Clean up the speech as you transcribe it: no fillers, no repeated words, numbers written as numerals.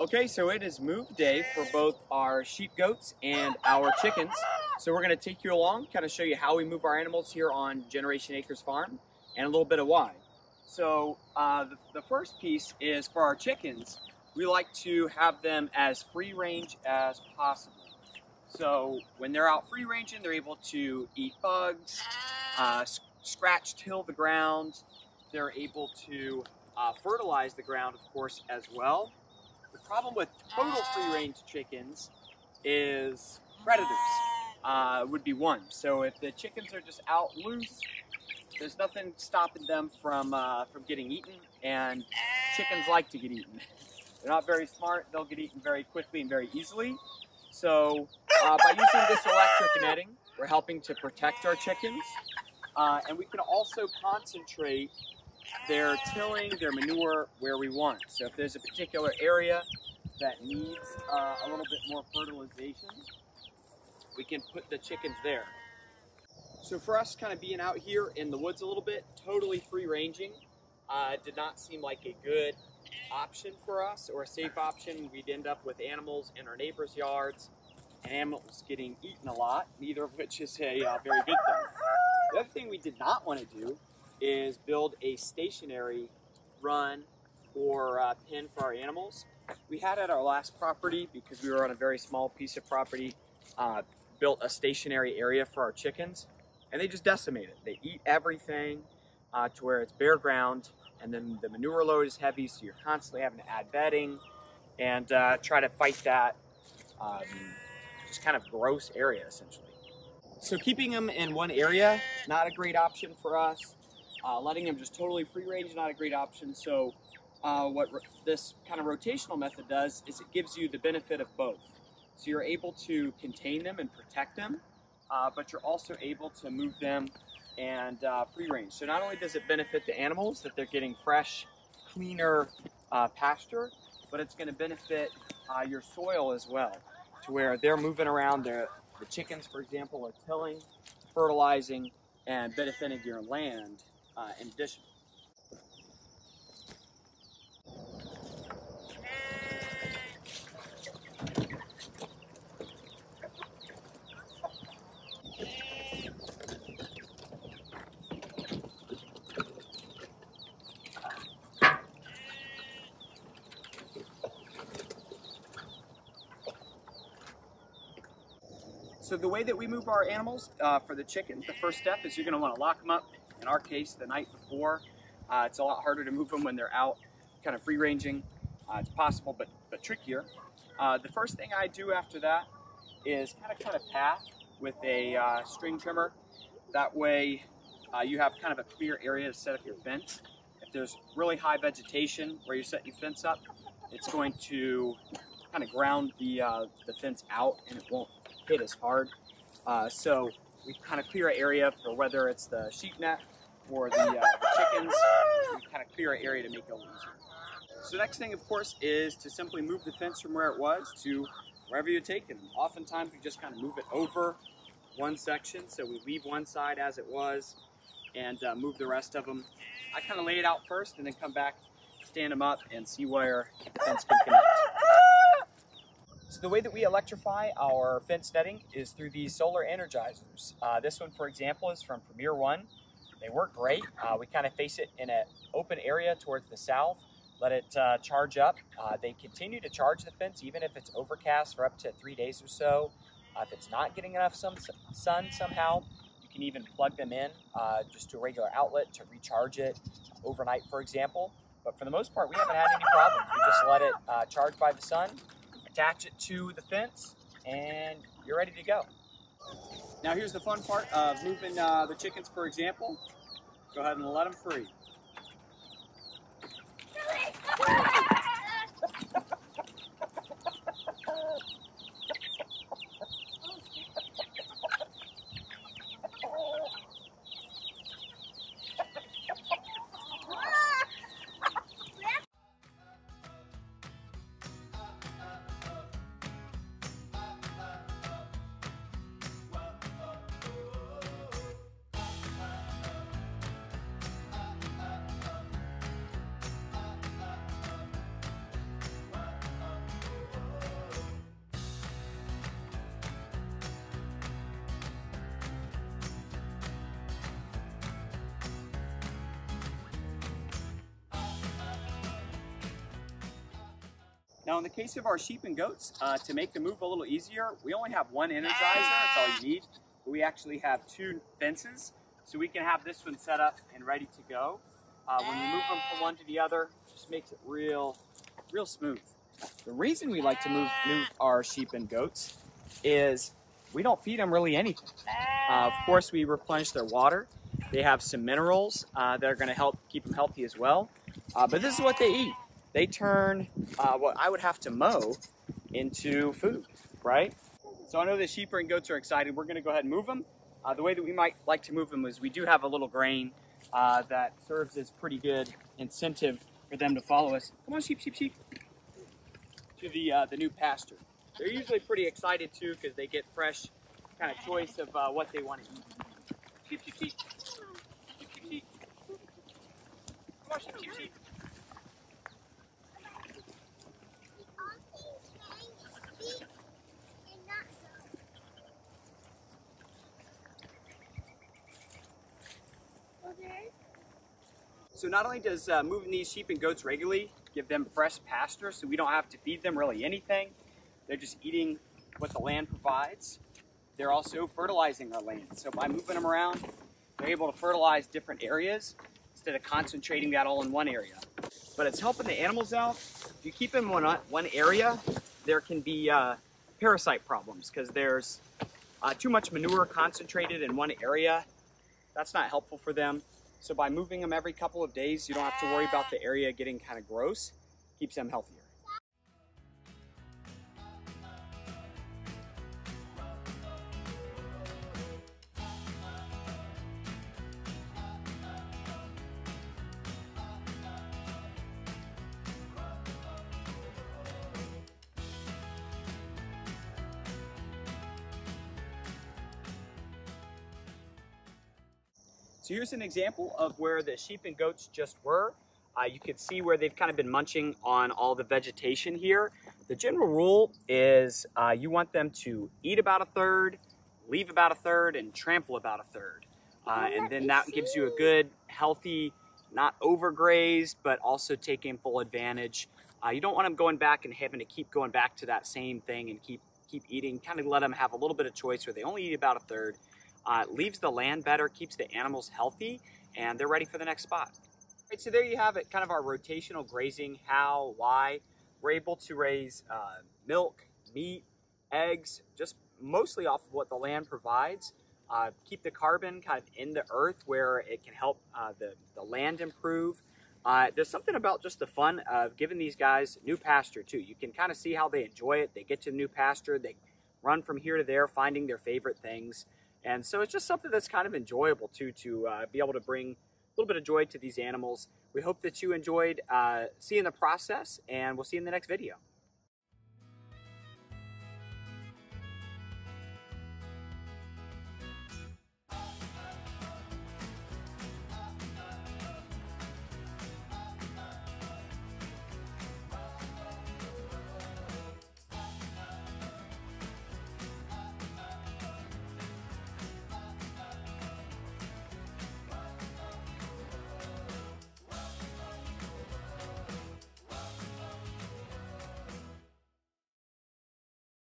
Okay, so it is move day for both our sheep goats and our chickens. So we're going to take you along, kind of show you how we move our animals here on Generation Acres Farm and a little bit of why. So the first piece is for our chickens, we like to have them as free range as possible. So when they're out free ranging, they're able to eat bugs, scratch, till the ground. They're able to fertilize the ground, of course, as well. The problem with total free-range chickens is predators would be one. So if the chickens are just out loose, there's nothing stopping them from getting eaten, and chickens like to get eaten. They're not very smart. They'll get eaten very quickly and very easily. So by using this electric netting, we're helping to protect our chickens, and we can also concentrate their tilling, their manure where we want. So if there's a particular area that needs a little bit more fertilization, we can put the chickens there. So for us kind of being out here in the woods a little bit, totally free ranging, did not seem like a good option for us or a safe option. We'd end up with animals in our neighbors' yards and animals getting eaten a lot, neither of which is a very good thing. The other thing we did not want to do is build a stationary run or pen for our animals. We had at our last property, because we were on a very small piece of property, built a stationary area for our chickens, and they just decimate it. They eat everything to where it's bare ground, and then the manure load is heavy, so you're constantly having to add bedding and try to fight that just kind of gross area, essentially. So keeping them in one area, not a great option for us. Letting them just totally free range, not a great option. So what this kind of rotational method does is it gives you the benefit of both. So you're able to contain them and protect them, but you're also able to move them and free range. So not only does it benefit the animals that they're getting fresh, cleaner pasture, but it's going to benefit your soil as well, to where they're moving around. The chickens, for example, are tilling, fertilizing, and benefiting your land in addition. So the way that we move our animals for the chickens, the first step is you're going to want to lock them up. In our case, the night before. It's a lot harder to move them when they're out kind of free ranging. It's possible, but trickier. The first thing I do after that is kind of cut a path with a string trimmer. That way you have kind of a clear area to set up your fence. If there's really high vegetation where you set your fence up, it's going to kind of ground the fence out, and it won't hit as hard. So we kind of clear an area for whether it's the sheep net or the chickens. We kind of clear an area to make it a little easier. So the next thing, of course, is to simply move the fence from where it was to wherever you're taking them. Oftentimes we just kind of move it over one section, so we leave one side as it was and move the rest of them. I kind of lay it out first and then come back, stand them up, and see where the fence can connect. So the way that we electrify our fence netting is through these solar energizers. This one, for example, is from Premier One. They work great. We kind of face it in an open area towards the south, let it charge up. They continue to charge the fence even if it's overcast for up to 3 days or so. If it's not getting enough sun somehow, you can even plug them in just to a regular outlet to recharge it overnight, for example. But for the most part, we haven't had any problems. We just let it charge by the sun, attach it to the fence, and you're ready to go. Now here's the fun part of moving the chickens, for example. Go ahead and let them free. Now in the case of our sheep and goats, to make the move a little easier, we only have one energizer, that's all you need. But we actually have two fences, so we can have this one set up and ready to go. When we move them from one to the other, it just makes it real smooth. The reason we like to move our sheep and goats is we don't feed them really anything. Of course, we replenish their water. They have some minerals that are going to help keep them healthy as well. But this is what they eat. They turn what I would have to mow into food, right? So I know the sheep and goats are excited. We're going to go ahead and move them. The way that we might like to move them is we do have a little grain that serves as pretty good incentive for them to follow us. Come on, sheep, sheep, sheep. To the new pasture. They're usually pretty excited too because they get fresh kind of choice of what they want to eat. Sheep, sheep, sheep. Sheep, sheep, sheep. Come on, sheep, sheep, sheep. So not only does moving these sheep and goats regularly give them fresh pasture, so we don't have to feed them really anything. They're just eating what the land provides. They're also fertilizing our land. So by moving them around, they're able to fertilize different areas instead of concentrating that all in one area. But it's helping the animals out. If you keep them in one area, there can be parasite problems because there's too much manure concentrated in one area. That's not helpful for them. So by moving them every couple of days, you don't have to worry about the area getting kind of gross. Keeps them healthier. So here's an example of where the sheep and goats just were. You can see where they've kind of been munching on all the vegetation here. The general rule is you want them to eat about a third, leave about a third, and trample about a third. And then that gives you a good, healthy, not overgrazed, but also taking full advantage. You don't want them going back and having to keep going back to that same thing and keep eating. Kind of let them have a little bit of choice where they only eat about a third. Leaves the land better, keeps the animals healthy, and they're ready for the next spot. Right, so there you have it, kind of our rotational grazing, how, why. We're able to raise milk, meat, eggs, just mostly off of what the land provides. Keep the carbon kind of in the earth where it can help the land improve. There's something about just the fun of giving these guys new pasture too. You can kind of see how they enjoy it. They get to new pasture, they run from here to there, finding their favorite things. And so it's just something that's kind of enjoyable too, to be able to bring a little bit of joy to these animals. We hope that you enjoyed seeing the process, and we'll see you in the next video.